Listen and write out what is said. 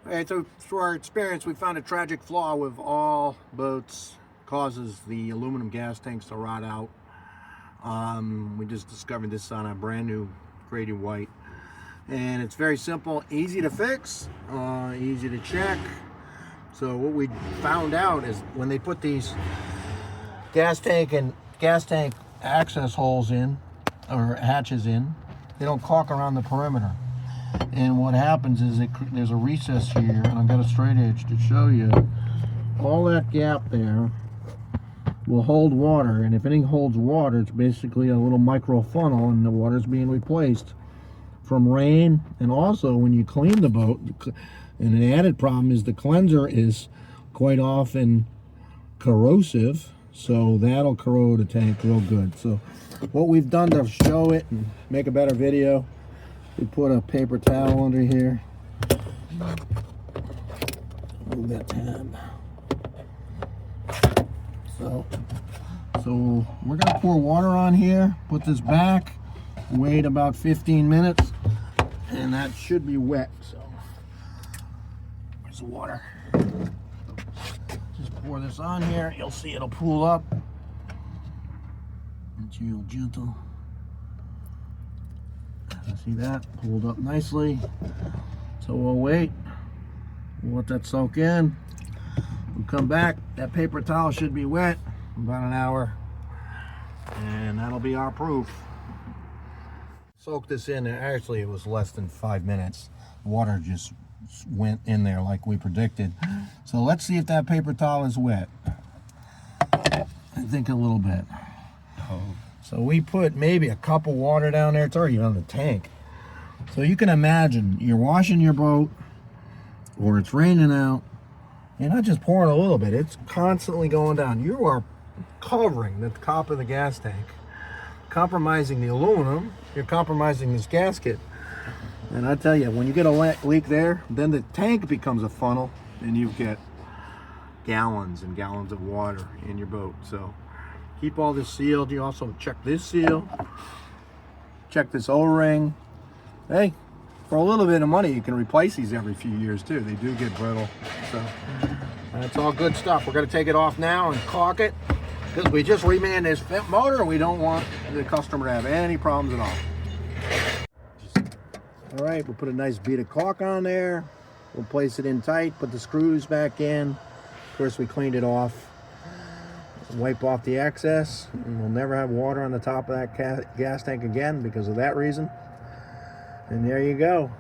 Right, so through our experience, we found a tragic flaw with all boats. Causes the aluminum gas tanks to rot out. We just discovered this on a brand new Grady White, and it's very simple, easy to fix, easy to check. So what we found out is when they put these gas tank access holes in, or hatches in, they don't caulk around the perimeter. And what happens is there's a recess here, and I've got a straight edge to show you. All that gap there will hold water, and if anything holds water, it's basically a little micro funnel, and the water's being replaced from rain. And also when you clean the boat, and an added problem is the cleanser is quite often corrosive, so that'll corrode a tank real good. So what we've done to show it and make a better video, we put a paper towel under here. Move that tab. So we're gonna pour water on here, put this back, wait about 15 minutes, and that should be wet. So where's the water? Just pour this on here. You'll see it'll pool up. It's real gentle. See that? Pulled up nicely. So we'll wait. We'll let that soak in. We'll come back. That paper towel should be wet about an hour, and that'll be our proof. Soak this in, and actually it was less than 5 minutes. Water just went in there like we predicted. So let's see if that paper towel is wet. I think a little bit. So we put maybe a cup of water down there. It's already on the tank. So you can imagine you're washing your boat, or it's raining out. You're not just pouring a little bit, it's constantly going down. You are covering the top of the gas tank, compromising the aluminum, you're compromising this gasket. And I tell you, when you get a leak there, then the tank becomes a funnel, and you get gallons and gallons of water in your boat. So keep all this sealed. You also check this seal, check this O-ring. Hey, for a little bit of money, you can replace these every few years too. They do get brittle. So that's all good stuff. We're going to take it off now and caulk it, because we just remanned this motor, and we don't want the customer to have any problems at all. All right, we'll put a nice bead of caulk on there. We'll place it in tight, put the screws back in. Of course, we cleaned it off. Wipe off the excess, and we'll never have water on the top of that gas tank again because of that reason. And there you go.